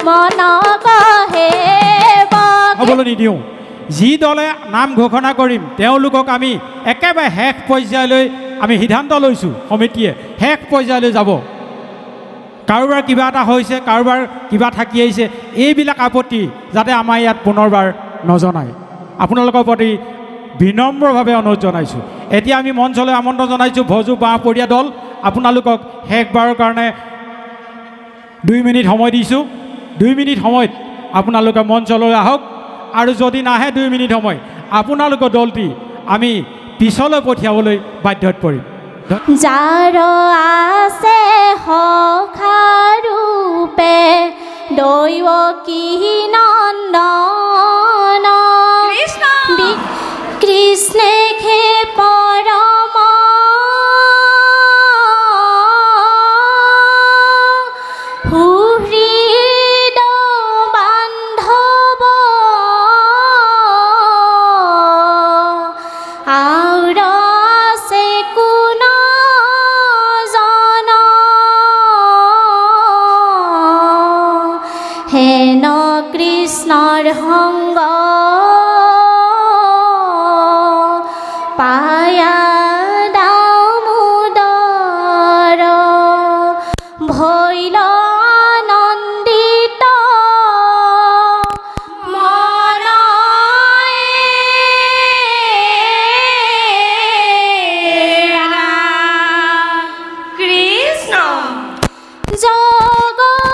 মন কহে হ'বলৈ নিদিওঁ যি দলে নাম ঘোষণা কৰিম তেওঁলোকক আমি একেবাৰে শেষ পৰ্যায়লৈ আমি সিদ্ধান্ত লৈছোঁ সমিতিয়ে শেষ পৰ্যায়লৈ যাব কাৰোবাৰ কিবা এটা হৈছে কাৰোবাৰ কিবা থাকি আহিছে এইবিলাক আপত্তি যাতে আমাৰ ইয়াত পুনৰবাৰ নজনায় আপোনালোকৰ প্ৰতি বিনম্ৰভাৱে অনুৰোধ জনাইছোঁ এতিয়া আমি মঞ্চলৈ আমন্ত্ৰণ জনাইছোঁ ভজু বাঁহপৰীয়া দল আপোনালোকক শেষবাৰৰ কাৰণে 2 মিনিট সময় দিছোঁ 2 মিনিট সময়ত আপোনালোকে মঞ্চলৈ আহক আৰু যদি নাহে 2 মিনিট সময় আপোনালোকৰ দলটি আমি পিছলৈ পঠিয়াবলৈ বাধ্যত পৰিম যাৰ আছে সখাৰূপে দৈৱ কি নন্দন কৃষ্ণে খে পৰম সুহৃদ বান্ধৱ আউৰ আছে কোন জন হেন কৃষ্ণৰ সংগ পায়া দামোদৰ ভৈল নন্দিত কৃষ্ণ জগতৰ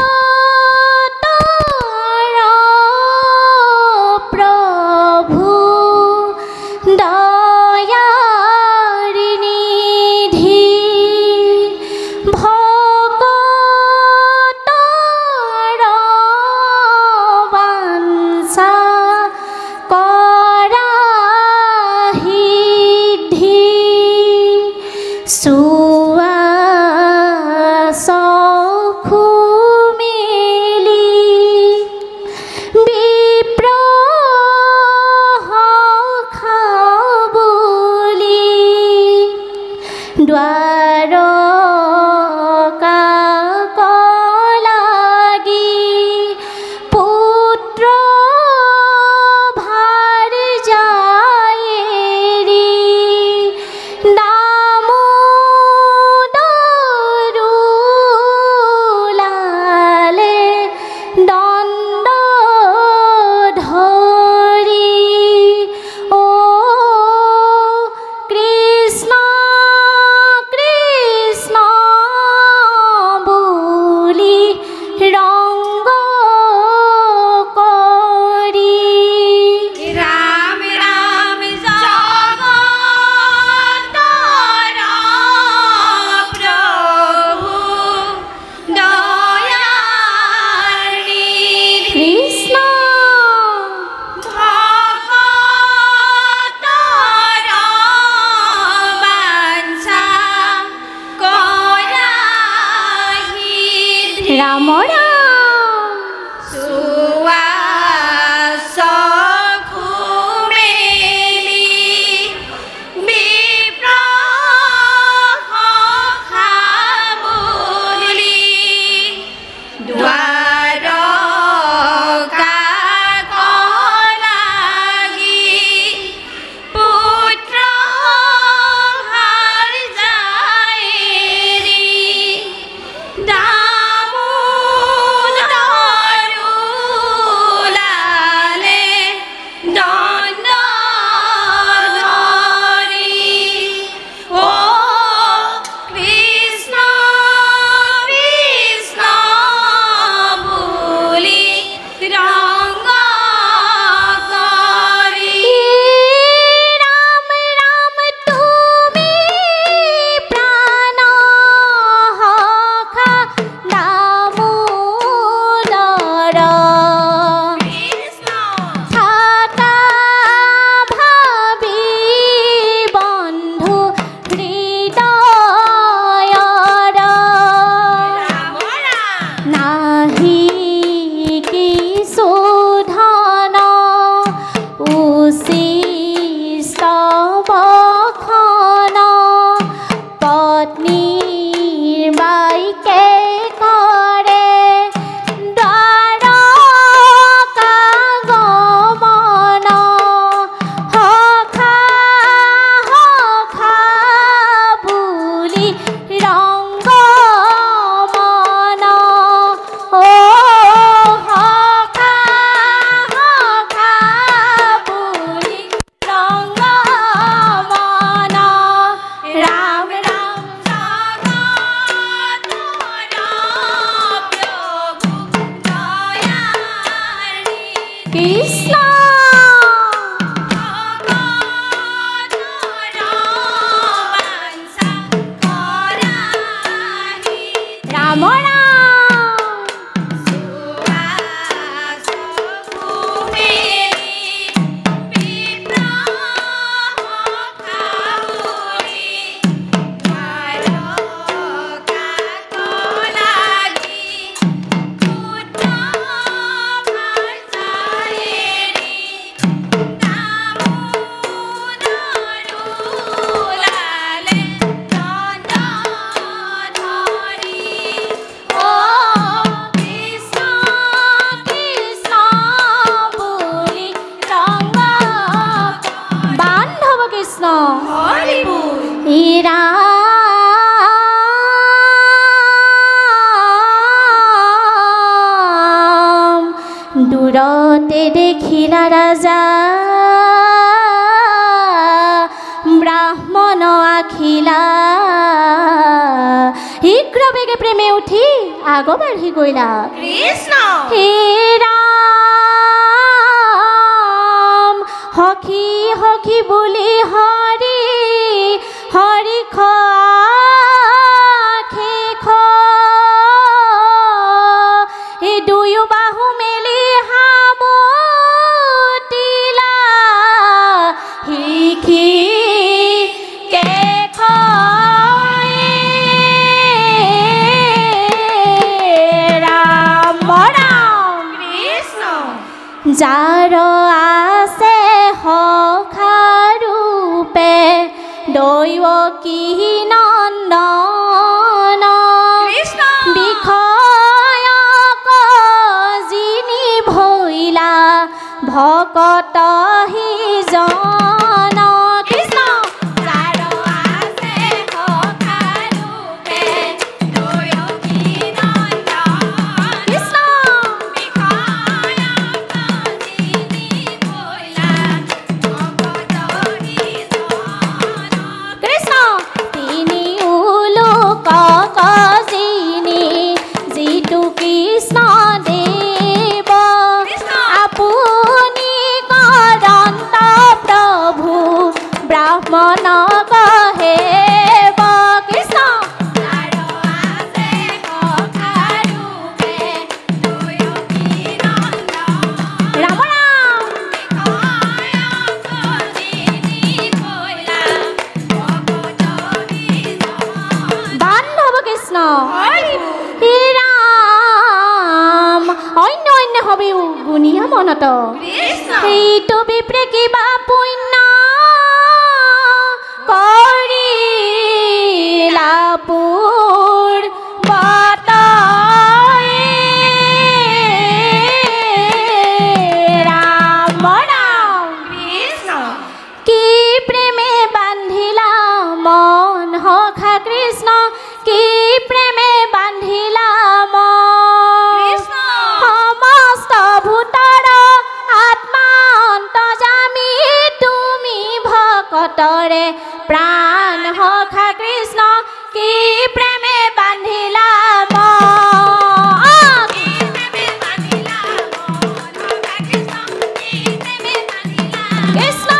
কৃষ্ণ হৰি বল ইৰা দূৰতে দেখিলা ৰাজা ব্ৰাহ্মণ আখিলা শীঘ্ৰ বেগে প্ৰেমে উঠি আগ বাঢ়ি গইলা কৃষ্ণ হে ৰাম সখী সখী বুলি হৰি হৰি শেষ এই দুয়ো বাহু মেলি হামতিলা শিখি যাৰ আছে সখাৰূপে দৈৱকী নন্দন বিষয়ক যিনি ভৈলা ভকত সিজন কৃষ্ণ যাৰ আছে সখাৰূপে দৈৱকী নন্দন কৃষ্ণ মনত সেইটো বিপ্ৰে কিবা পুণ্য কৰিলা পূৰ্বত ৰাম ৰাম কৃষ্ণ কি প্ৰেমে বান্ধিলা মন সখা কৃষ্ণ কি প্ৰেমে বান্ধিলা মন সমস্ত ভূতৰ আত্মান্তৰ্যামী তুমি ভকতৰে প্ৰাণ সখা কৃষ্ণ কি প্ৰেমে বান্ধিলা মন কৃষ্ণ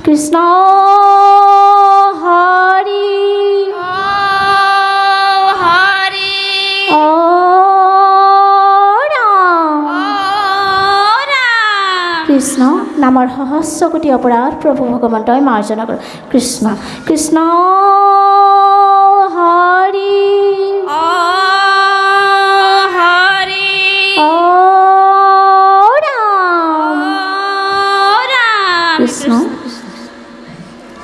কৃষ্ণ হৰি হৰি ও ৰাম কৃষ্ণ নামৰ সহস্ৰ কোটি অপৰাধ প্ৰভু ভগৱন্তই মাৰ্জনা কৰ কৃষ্ণ কৃষ্ণ হৰি হৰি ও ৰাম কৃষ্ণ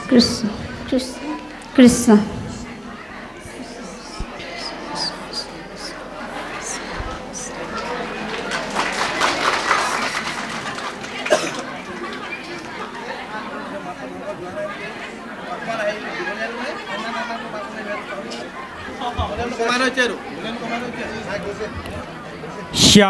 কৃষ্ণ কৃষ্ণ কৃষ্ণ শ্যাম